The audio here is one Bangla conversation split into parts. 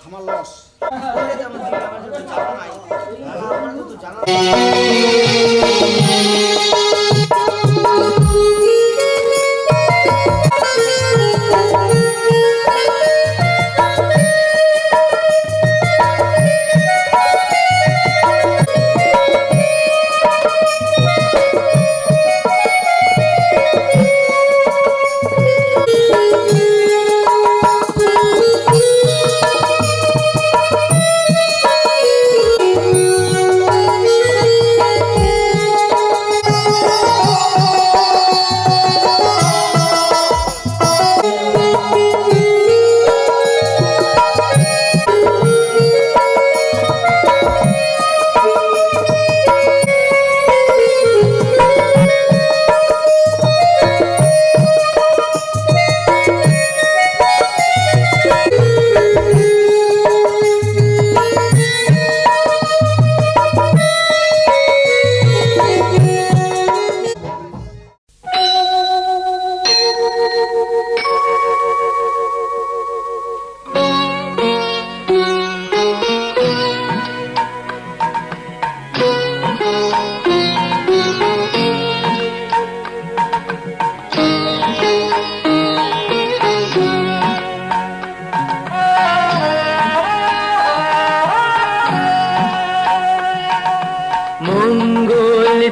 আমার লস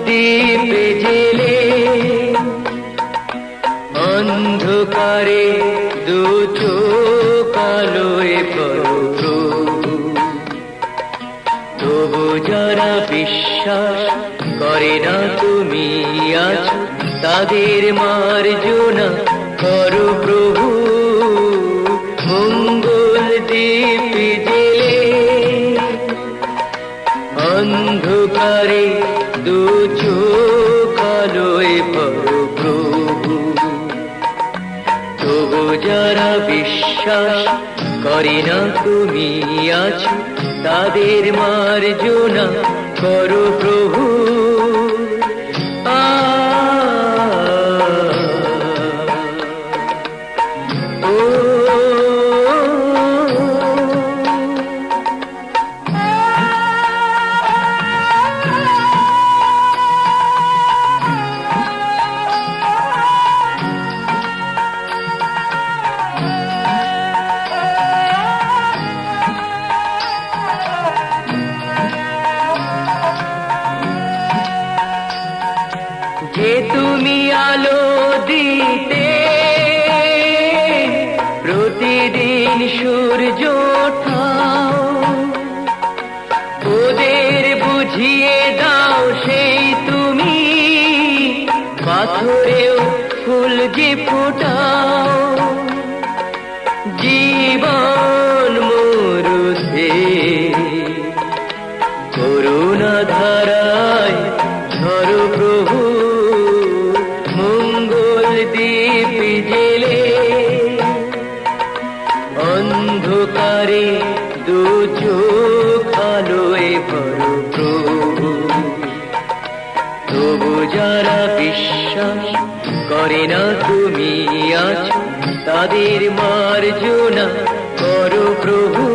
দীপে জেলে অন্ধকারে দু চোখ আলোয় প্রভু, তবু যারা বিশ্বাস করে না তুমি আছো, তাদের মার্জনা করো প্রভু। মঙ্গল দীপে জেলে অন্ধকারে দু চোখ আলোয় প্রভু, তবু যারা বিশ্বাস করে না তুমি আছো, তাদের মার্জনা করো প্রভু। যে তুমি আলো দিতে প্রতিদিন সূর্য ওঠাও, ওদের বুঝিয়ে দাও সেই তুমি পাথরেও ফুল যে ফোটাও। জীবন মরুতে করুণা ধারায় ধরো প্রভু। মঙ্গল দীপ জেলে অন্ধকারে দু চোখ আলোয় ভরো প্রভু, তবু যারা বিশ্বাস করে না তুমি আছো, তাদের মার্জনা করো প্রভু।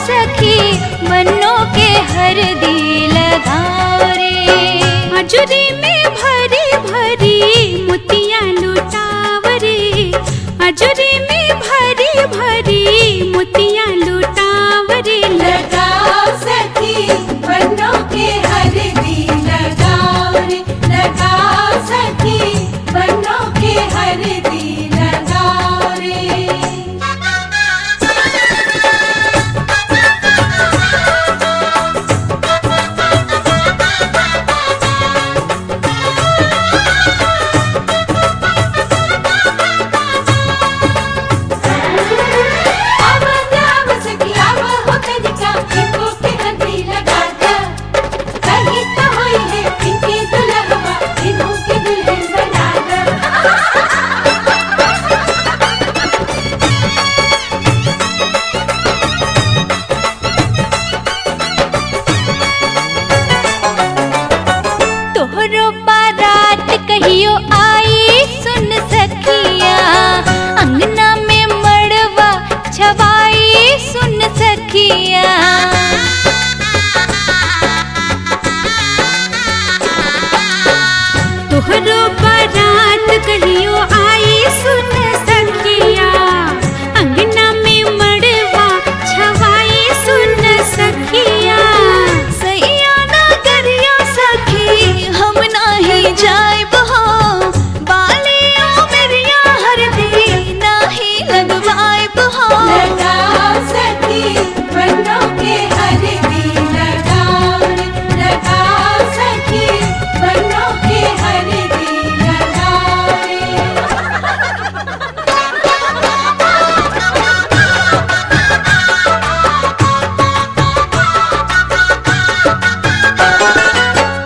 सखी बन्नों के हरदी लगाओ रे। अजूरी में भरी भरी मोतियां लुटाव रे। अजूरी में भरी भरी मोतियां लुटाव रे। लगाओ सखी बन्नों के हरदी लगाओ रे। लगाओ सखी बन्नों के हरदी लगाओ रे। अब जाओ सखी अब हो कनिका इनको के हरदी लगा दा। कहीं तो होई है इनकी दुल्हवा इन्हों के दुल्हन बना दा। तोहरो बारात कहियो आई सुन सखिया। अंगना में मड़वा छवाई सुन सखिया। तोहरो बारात कहियो आई सुन सखिया। अंगना में मड़वा छवाई सुन सखिया। सैया ना गरिया सखी हम नाही जाइब हो। बालिया मेरिया हरदी नाही लगवाइब हो। लगाओ सखी बन्नों के हरदी लगाओ रे। लगाओ सखी बन्नों के हरदी लगाओ रे।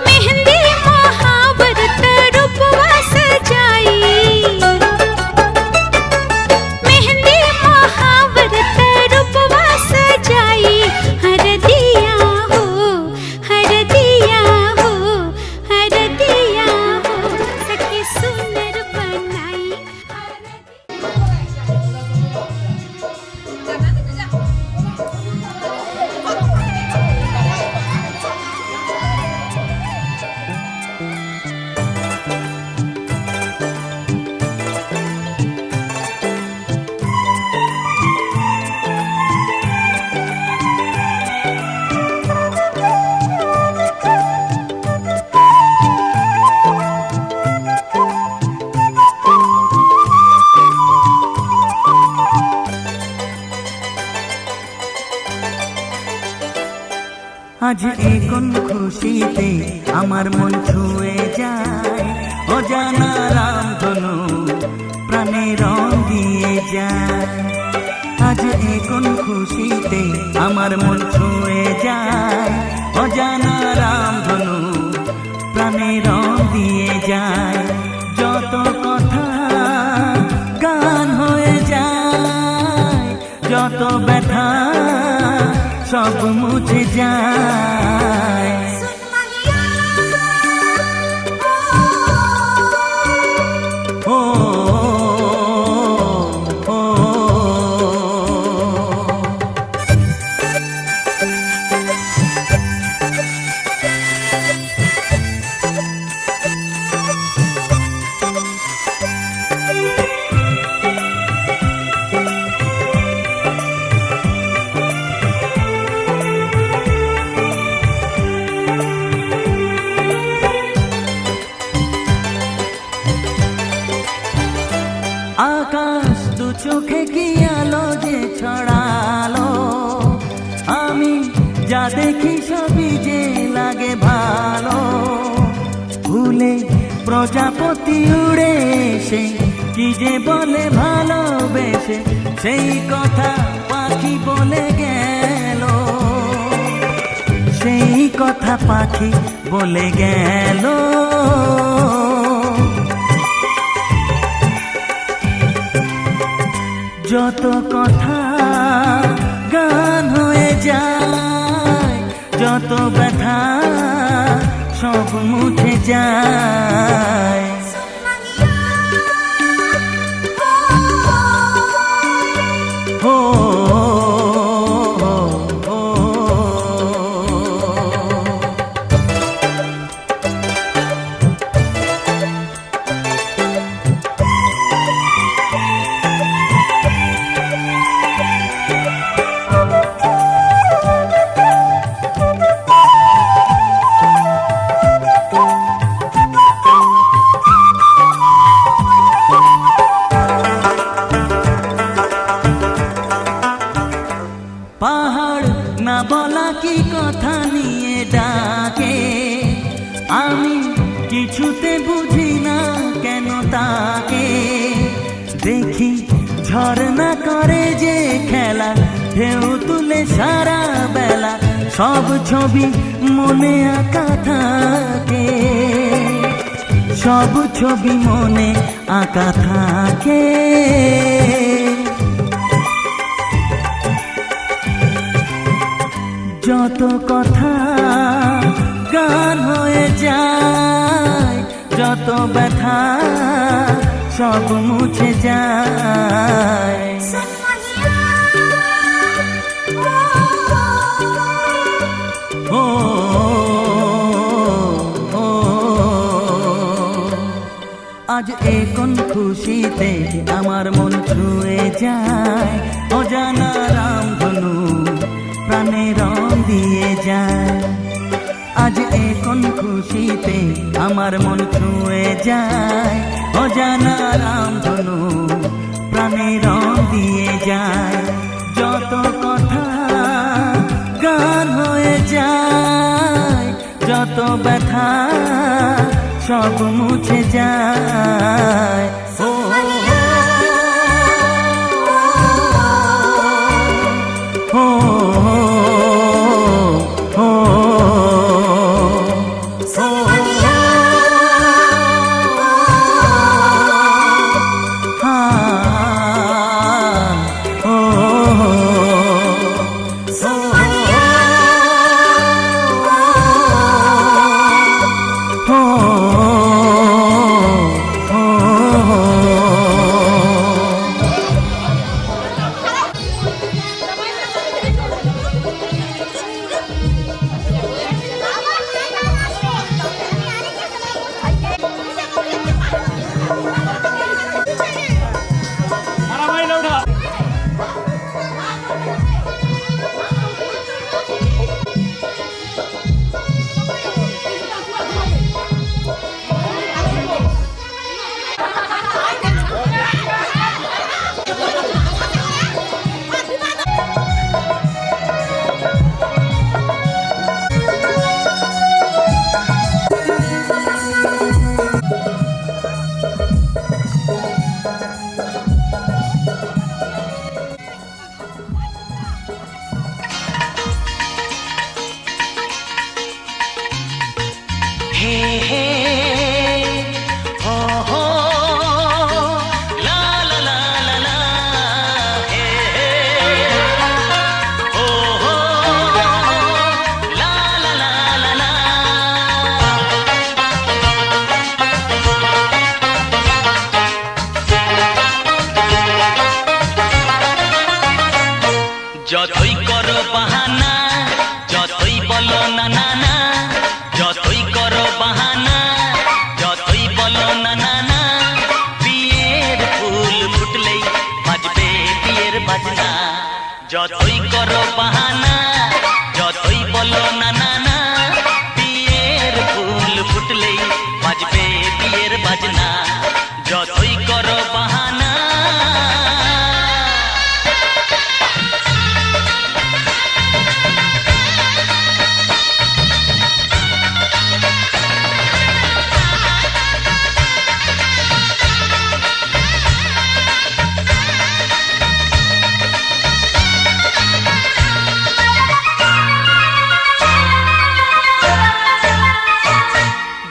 मेहंदी महावरत रूपवा सजाई। मेहंदी महावरत रूपवा सजाई। हरदिया हो हरदिया हो हरदिया हो सखी सुंदर बनाई। আজ এই কোন খুশিতে আমার মন ছুঁয়ে যায়। অজানা রামধনু প্রাণে রং দিয়ে যায়। আজ এই কোন খুশিতে আমার মন ছুঁয়ে যায়। অজানা রামধনু প্রাণে রং দিয়ে যায়। যত কথা গান হয়ে যায়। যত ব্যথা সব মুছে যায়। ও ও আকাশ দু চোখে কি আলো যে ছড়ালো। আমি যা দেখি সবই যে লাগে ভালো। ভুলে প্রজাপতি উড়ে এসে কি যে বলে ভালোবেসে। সেই কথা পাখি বলে গেল। সেই কথা পাখি বলে গেল। যত কথা গান হয়ে যায়। যত ব্যথা সব মুছে যায়। ও পাহাড় না বলা কি কথা নিয়ে ডাকে, আমি কিছুতে বুঝি না কেন তাকে। দেখি ঝর্ণা করে যে খেলা, ঢেউ তুলে সারা বেলা, সব ছবি মনে আঁকা থাকে, সব ছবি মনে আঁকা থাকে। যত কথা গান হয়ে যায়, যত ব্যথা সব মুছে যায়। ও আজ এ কোন খুশিতে আমার মন ছুঁয়ে যায়, অজানা রামধনু প্রাণে রং দিয়ে যায়। আজ এ কোন খুশিতে আমার মন ছুঁয়ে যায়, অজানা রামধনু প্রাণে রং দিয়ে যায়। যত কথা গান হয়ে যায়, যত ব্যথা সব মুছে যায়। ও যতই করো বাহানা, যতই বলো না না না, যতই করো বাহানা, যতই বলো না না না, বিয়ের ফুল ফুটলেই বাজবে বিয়ের বাজনা। যতই করো বাহানা, যতই বলো না না না, বিয়ের ফুল ফুটলেই বাজবে বিয়ের বাজনা। যতই করো বাহানা।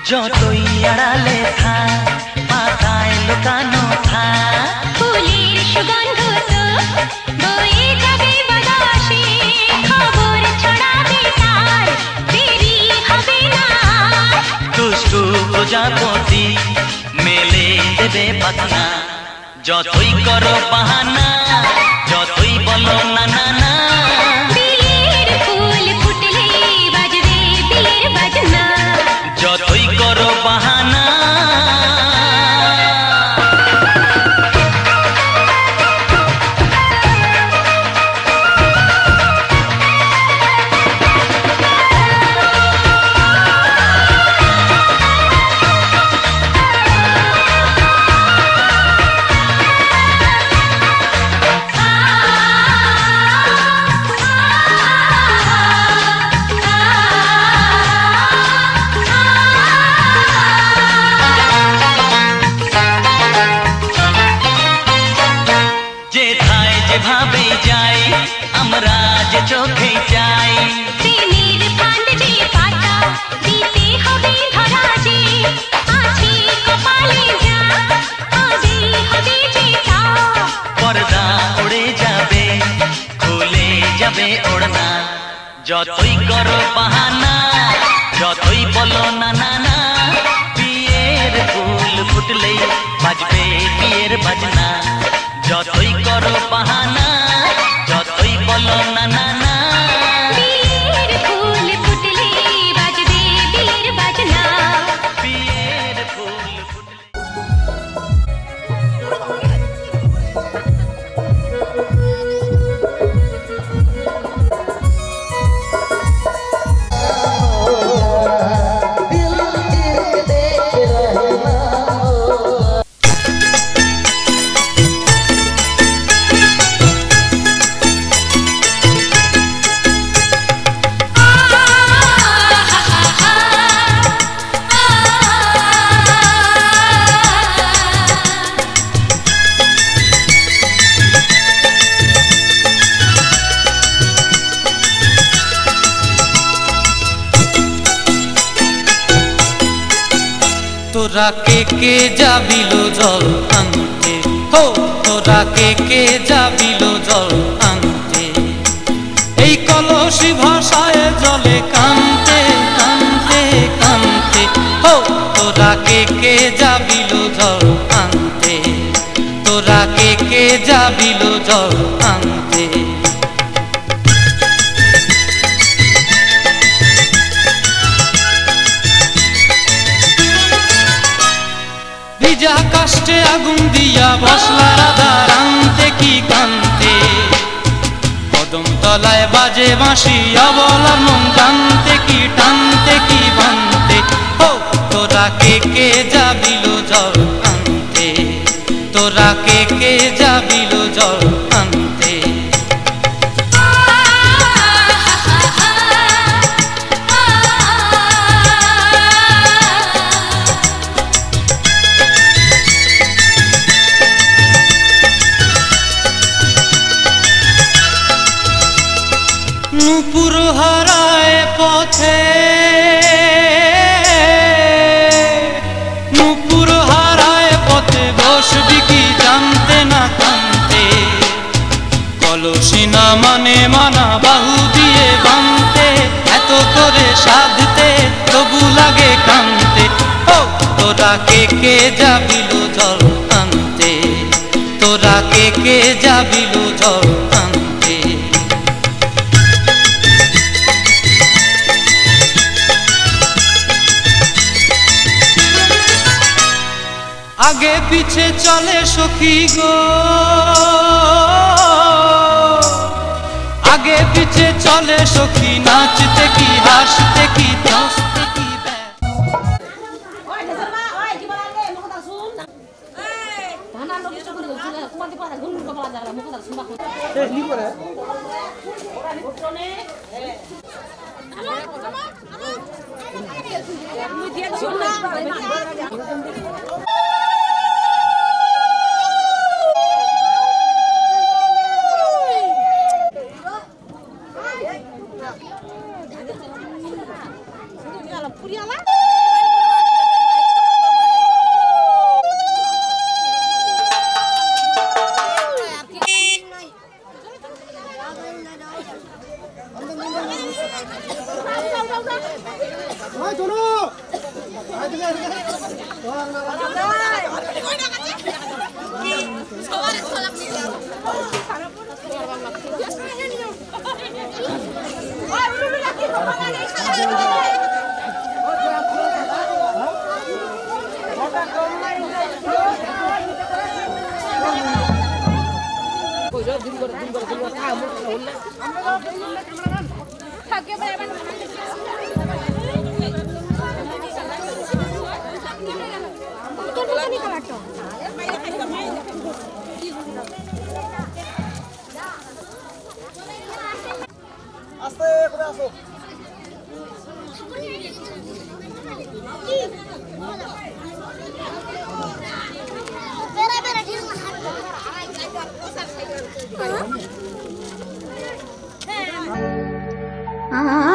যতই আড়ালে থাক, পাতায় লুকানো থাক, ফুলের সুগন্ধ তো বয়ে যাবে বাতাসে, খবর ছড়াবে তার, দেরি হবে না। দুষ্টু প্রজাপতি মেলে দেবে পাখনা। যতই করো বাহানা, যতই বলো না না না, বিয়ের ফুল ফুটলে বাজবে বিয়ের বাজনা। যতই করো বাহানা। আ চোখেই চাই। প্রেমের ফান্ড যে পাতা দিতে হবে ধরা যে আছে কপালে যা আজই হবে যেটা পর্দা উড়ে যাবে, খুলে যাবে ওড়না। যতই করো বাহানা, যতই বলো না না না, বিয়ের ফুল ফুটলেই বাজবে বিয়ের বাজনা। যতই করো বাহানা, যতই বলো না না না, বিয়ের ফুল ফুটলে বাজবে বিয়ের বাজনা বিয়ের ফুল ফুটলে। তোরা কে যাবিল জল আনতে, হো তোরা কে যাবিল জল আনতে, এই কলসি ভাষায় জলে কানতে কানতে কানতে, হো তোরা কে যাবিল জল আনতে, তোরা কে যাবিল জল আনতে। ভিজা কাষ্টে আগুন দিয়া বসলা রাধা রানতে কি কান্তে, কদম তলায় বাজে বাঁশি অবলার মন জানতে কি টানতে কি বানতে, ও তোরা কে যাবিল জল আনতে, তোরা কে যাবিল জল আনতে। নূপুর হারায় পথে, নূপুর হারায় পথে বসবি কি জানতে না কানতে, কলসি না মানে মানা বাহু দিয়ে বানতে, এত করে সাধতে তবু লাগে কানতে, ও তোরা কে যাবিল জল আনতে, তোরা কে যাবিল জল আনতে। আগে পিছে চলে সখী গো, আগে পিছে চলে সখী, নাচতে কি হাসতে কি নাচতে কি আস্তে করে আসো। হ্যাঁ आ